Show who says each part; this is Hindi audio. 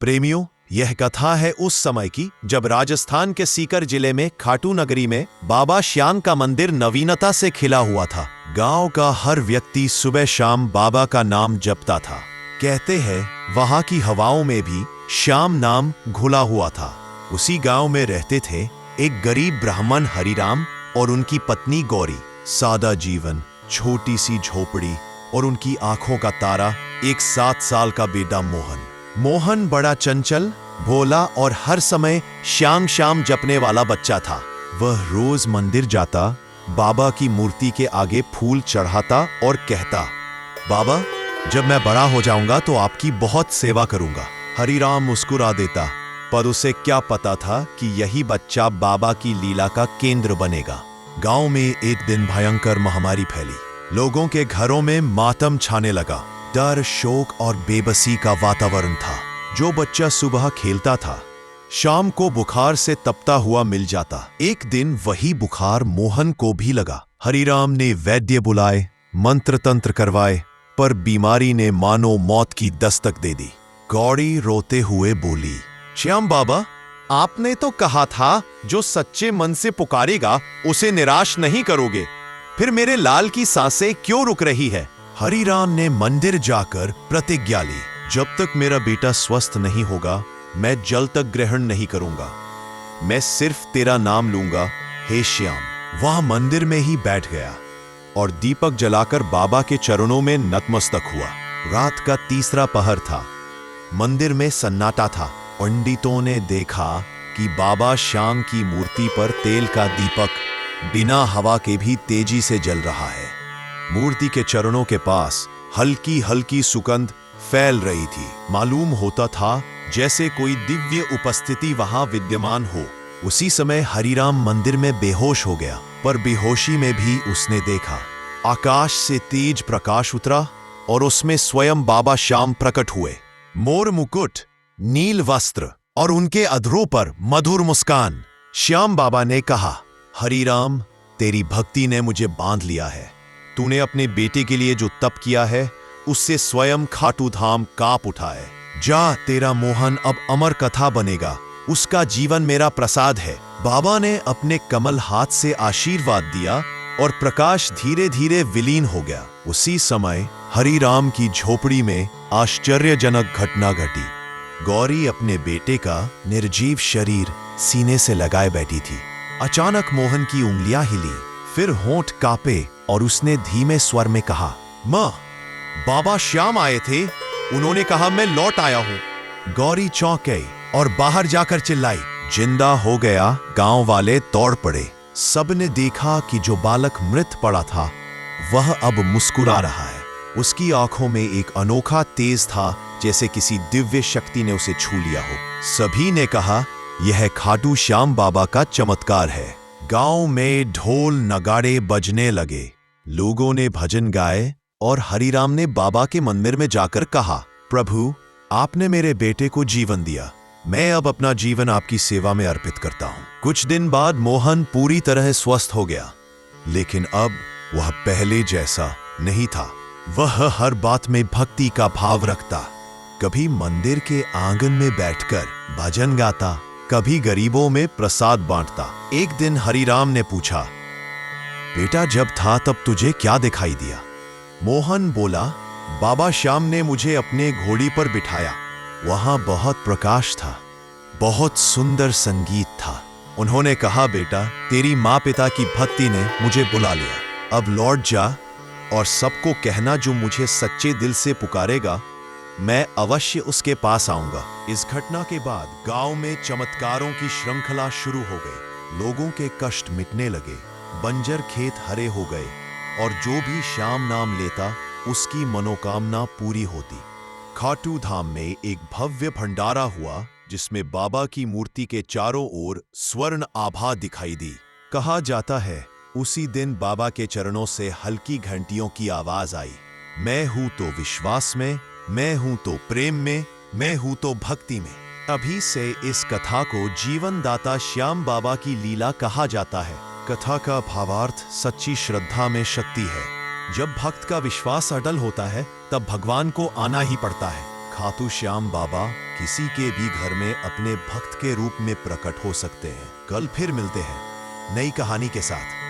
Speaker 1: प्रेमियों, यह कथा है उस समय की जब राजस्थान के सीकर जिले में खाटू नगरी में बाबा श्याम का मंदिर नवीनता से खिला हुआ था। गांव का हर व्यक्ति सुबह शाम बाबा का नाम जपता था। कहते हैं वहां की हवाओं में भी श्याम नाम घुला हुआ था। उसी गांव में रहते थे एक गरीब ब्राह्मण हरिराम और उनकी पत्नी गौरी। सादा जीवन, छोटी सी झोपड़ी और उनकी आंखों का तारा एक 7 साल का बेटा मोहन। मोहन बड़ा चंचल, भोला और हर समय श्याम श्याम जपने वाला बच्चा था। वह रोज मंदिर जाता, बाबा की मूर्ति के आगे फूल चढ़ाता और कहता, बाबा जब मैं बड़ा हो जाऊंगा तो आपकी बहुत सेवा करूंगा। हरिराम मुस्कुरा देता, पर उसे क्या पता था कि यही बच्चा बाबा की लीला का केंद्र बनेगा। गांव में एक दिन भयंकर महामारी फैली। लोगों के घरों में मातम छाने लगा। डर, शोक और बेबसी का वातावरण था। जो बच्चा सुबह खेलता था, शाम को बुखार से तपता हुआ मिल जाता। एक दिन वही बुखार मोहन को भी लगा। हरिराम ने वैद्य बुलाए, मंत्र तंत्र करवाए, पर बीमारी ने मानो मौत की दस्तक दे दी। गौरी रोते हुए बोली, श्याम बाबा, आपने तो कहा था जो सच्चे मन से पुकारेगा उसे निराश नहीं करोगे। फिर मेरे लाल की सांसें क्यों रुक रही है? हरिराम ने मंदिर जाकर प्रतिज्ञा ली, जब तक मेरा बेटा स्वस्थ नहीं होगा मैं जल तक ग्रहण नहीं करूंगा। मैं सिर्फ तेरा नाम लूंगा, हे श्याम। वह मंदिर में ही बैठ गया और दीपक जलाकर बाबा के चरणों में नतमस्तक हुआ। रात का 3रा पहर था। मंदिर में सन्नाटा था। पंडितों ने देखा कि बाबा श्याम की मूर्ति पर तेल का दीपक बिना हवा के भी तेजी से जल रहा है। मूर्ति के चरणों के पास हल्की हल्की सुगंध फैल रही थी। मालूम होता था जैसे कोई दिव्य उपस्थिति वहां विद्यमान हो। उसी समय हरिराम मंदिर में बेहोश हो गया, पर बेहोशी में भी उसने देखा आकाश से तेज प्रकाश उतरा और उसमें स्वयं बाबा श्याम प्रकट हुए। मोर मुकुट, नील वस्त्र और उनके अधरों पर मधुर मुस्कान। श्याम बाबा ने कहा, हरिराम, तेरी भक्ति ने मुझे बांध लिया है। तूने अपने बेटे के लिए जो तप किया है उससे स्वयं खाटू धाम कांप उठा है। जा, तेरा मोहन अब अमर कथा बनेगा। उसका जीवन मेरा प्रसाद है। बाबा ने अपने कमल हाथ से आशीर्वाद दिया और प्रकाश धीरे धीरे विलीन हो गया। उसी समय हरिराम की झोपड़ी में आश्चर्यजनक घटना घटी। गौरी अपने बेटे का निर्जीव शरीर सीने से लगाए बैठी थी। अचानक मोहन की उंगलियां हिली, फिर होंठ कांपे और उसने धीमे स्वर में कहा, मां, बाबा श्याम आए थे। उन्होंने कहा मैं लौट आया हूं। गौरी चौंक गई और बाहर जाकर चिल्लाई, जिंदा हो गया। गांव वाले दौड़ पड़े। सबने देखा कि जो बालक मृत पड़ा था वह अब मुस्कुरा रहा है। उसकी आंखों में एक अनोखा तेज था, जैसे किसी दिव्य शक्ति ने उसे छू लिया हो। सभी ने कहा, यह खाटू श्याम बाबा का चमत्कार है। गांव में ढोल नगाड़े बजने लगे। लोगों ने भजन गाए और हरिराम ने बाबा के मंदिर में जाकर कहा, प्रभु, आपने मेरे बेटे को जीवन दिया। मैं अब अपना जीवन आपकी सेवा में अर्पित करता हूं। कुछ दिन बाद मोहन पूरी तरह स्वस्थ हो गया, लेकिन अब वह पहले जैसा नहीं था। वह हर बात में भक्ति का भाव रखता। कभी मंदिर के आंगन में बैठकर भजन गाता, कभी गरीबों में प्रसाद बांटता। एक दिन हरिराम ने पूछा, बेटा, जब था तब तुझे क्या दिखाई दिया? मोहन बोला, बाबा श्याम ने मुझे अपने घोड़ी पर बिठाया। वहां बहुत प्रकाश था, बहुत सुंदर संगीत था। उन्होंने कहा, बेटा, तेरी माँ पिता की भक्ति ने मुझे बुला लिया। अब लौट जा और सबको कहना जो मुझे सच्चे दिल से पुकारेगा मैं अवश्य उसके पास आऊंगा। इस घटना के बाद गांव में चमत्कारों की श्रृंखला शुरू हो गई। लोगों के कष्ट मिटने लगे, बंजर खेत हरे हो गए और जो भी श्याम नाम लेता उसकी मनोकामना पूरी होती। खाटू धाम में एक भव्य भंडारा हुआ, जिसमें बाबा की मूर्ति के चारों ओर स्वर्ण आभा दिखाई दी। कहा जाता है उसी दिन बाबा के चरणों से हल्की घंटियों की आवाज आई, मैं हूं तो विश्वास में, मैं हूं तो प्रेम में, मैं हूं तो भक्ति में। तभी से इस कथा को जीवनदाता श्याम बाबा की लीला कहा जाता है। कथा का भावार्थ सच्ची श्रद्धा में शक्ति है। जब भक्त का विश्वास अटल होता है तब भगवान को आना ही पड़ता है। खाटू श्याम बाबा किसी के भी घर में अपने भक्त के रूप में प्रकट हो सकते हैं। कल फिर मिलते हैं नई कहानी के साथ।